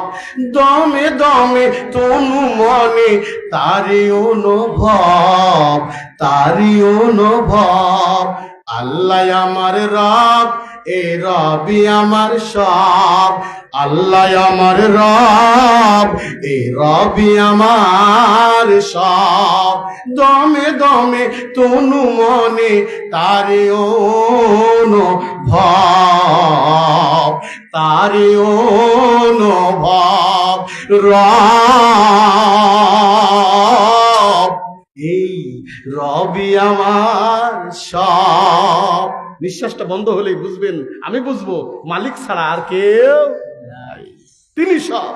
দমে দমে তনু মনে তারি অনুভব, তারি অনুভব। আল্লাহ আমার রব, এই রবি আমার সব। আল্লাহ আমার রব, এই রবি আমার সব। দমে দমে তনু মনে তারি অনুভব, তারি অনুভব। রব, এই রবি আমার সব। নিঃশ্বাসটা বন্ধ হলেই বুঝবেন, আমি বুঝবো মালিক ছাড়া আর কেউ নাই, তিনি সব।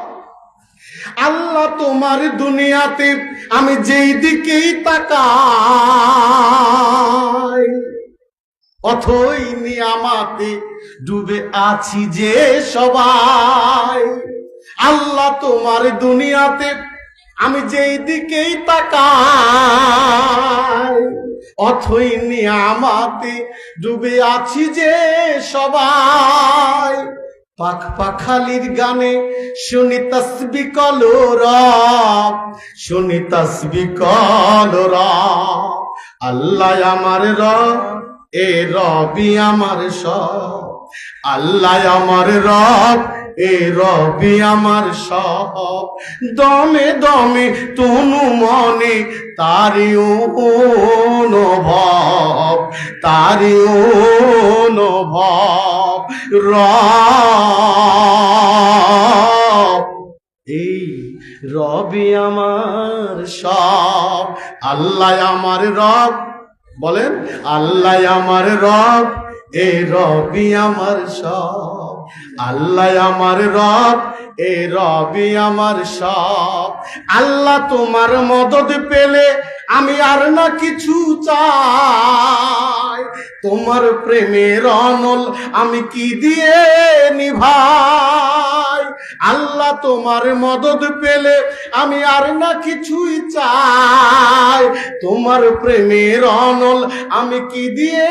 আল্লাহ তোমার দুনিয়াতে আমি যেই দিকেই তাকাই, অথই নিয়ামাতে ডুবে আছি যে সবাই। আল্লাহ তোমার দুনিয়াতে আমি যেই দিকেই তাকাই, অথই নিয়ামাতে ডুবে আছি যে সবাই। পাখ পাখালির গানে শুনি তাসবিহ কলরব, শুনি তাসবিহ কলরব। আল্লাহ আমার রব, এ রবি আমার সব। আল্লাহ আমার রব, এ রবি আমার সব। দমে দমে তনু মনে তারি অনুভব, তারি অনুভব। রব, এই রবি আমার সব। আল্লাহ আমার রব, বলেন আল্লাহ আমার রব, এ রবি আমার সব। আল্লাহ আমার রব, এ রবি আমার সব। আল্লাহ তোমার মদদ পেলে আমি আর না কিছু চাই। তোমার প্রেমের অনল আমি কি দিয়ে নিভাই। আল্লাহ তোমার মদদ পেলে আমি আর না কিছুই চাই। তোমার প্রেমের অনল আমি কি দিয়ে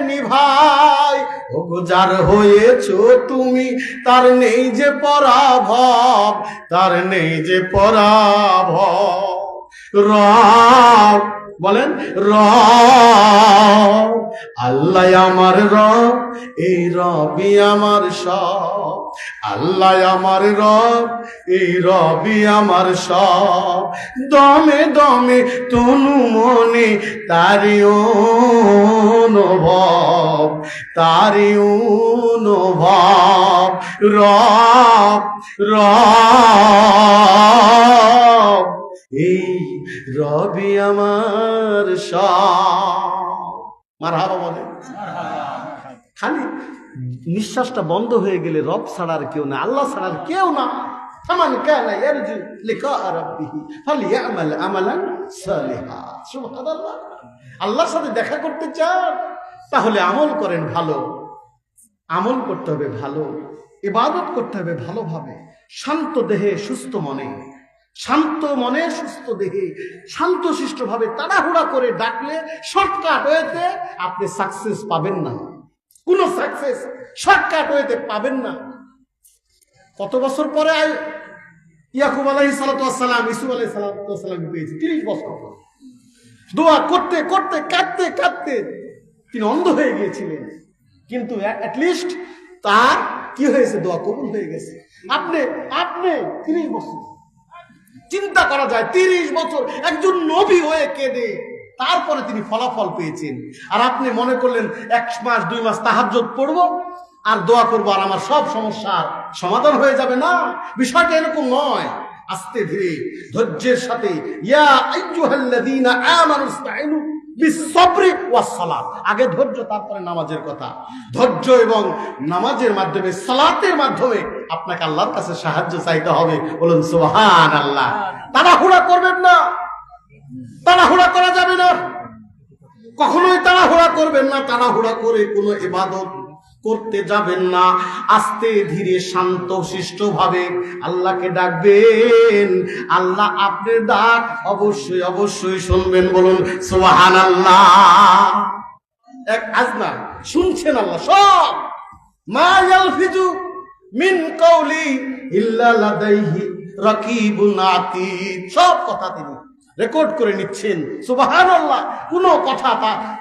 নিভাই। ওগো যার হয়েছো তুমি, তার নেই যে পরাভব, তার নেই যে পরাভব। রব, বলেন রব, আল্লাহ আমার রব, এই রবি আমার সব। আল্লাহ আমার রব, এই রবি আমার সব। দমে দমে তনু মনে তারি অনুভব, তারি অনুভব। রব রব, এই রবি আমার সব। মারহাবা বলে। খালি নিঃশ্বাসটা বন্ধ হয়ে গেলে রব ছাড়ার কেউ না, আল্লাহ ছাড়ার কেউ না। ফামান কানা ইয়ারজু লিকা রাব্বিহি ফালইআমাল আমালান সালিহা। সুবহানাল্লাহ। আল্লাহর সাথে দেখা করতে চান তাহলে আমল করেন ভালো, আমল করতে হবে ভালো, ইবাদত করতে হবে ভালোভাবে, শান্ত দেহে সুস্থ মনে, শান্ত মনে সুস্থ দেহে শান্তশিষ্ট ভাবে। তাড়াহুড়া করে ডাকলে শর্টকাট ওয়েতে আপনি সাকসেস পাবেন না, কোনো সাকসেস শর্টকাট ওয়েতে পাবেন না। কত বছর পরে ইয়াকুব আলাইহিস সালাতু ওয়াস সালাম ইউসুফ আলাইহিস সালাতু ওয়াস সালাম পেয়েছে? 30 বছর পর। দোয়া করতে করতে কাঁদতে কাঁদতে তিনি অন্ধ হয়ে গিয়েছিলেন, কিন্তু অ্যাটলিস্ট তার কি হয়েছে? দোয়া কবুল হয়ে গেছে। আপনি আপনি 30 বছর চিন্তা করা যায়, 30 বছর একজন নবী হয়ে কেঁদে তারপরে তিনি ফলাফল পেয়েছেন। আর আপনি মনে করলেন 1 মাস 2 মাস তাহাজ্জুদ পড়বো আর দোয়া করবো আর আমার সব সমস্যার সমাধান হয়ে যাবে। না, বিষয়টা এরকম নয়। আস্তে ধীরে ধৈর্যের সাথে, ইয়া আইয়ুহাল্লাযীনা আমানুস্তাঈনু বিস-সাবরি ওয়াস-সালাত। আগে ধৈর্য, তারপরে নামাজের কথা। ধৈর্য এবং নামাজের মাধ্যমে, সালাতের মাধ্যমে আপনাকে আল্লাহর কাছে সাহায্য চাইতে হবে। বলুন সুবহানাল্লাহ। তাড়াহুড়া করবেন না, তাড়াহুড়া করা যাবে না, কখনোই তাড়াহুড়া করবেন না। তাড়াহুড়া করে কোনো ইবাদত করতে যাবেন না। আস্তে ধীরে শান্ত শিষ্ট ভাবে আল্লাহকে ডাকবেন। আল্লাহ আপনার ডাক অবশ্যই অবশ্যই শুনবেন। বলুন সুবহানাল্লাহ। এক আজনা শুনছেন আল্লাহ সব। মা ইয়ালফিজু মিন কাওলি ইল্লা লাদাইহি রাকিবুন আতীদ। সব কথা তিনি রেকর্ড করে নিচ্ছেন। সুবহানাল্লাহ। কোনো কথা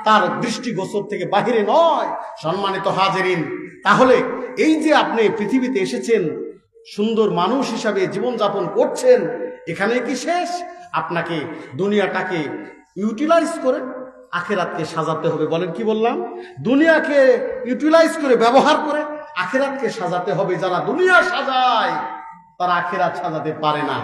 তার দৃষ্টিগোচর থেকে বাহিরে নয়। সম্মানিত হাজেরিন, তাহলে এই যে আপনি পৃথিবীতে এসেছেন, সুন্দর মানুষ হিসাবে জীবনযাপন করছেন, এখানে কি শেষ? আপনাকে দুনিয়াটাকে ইউটিলাইজ করে আখেরাতকে সাজাতে হবে। বলেন কি বললাম? দুনিয়াকে ইউটিলাইজ করে, ব্যবহার করে আখেরাতকে সাজাতে হবে। যারা দুনিয়া সাজায় তারা আখেরাত সাজাতে পারে না।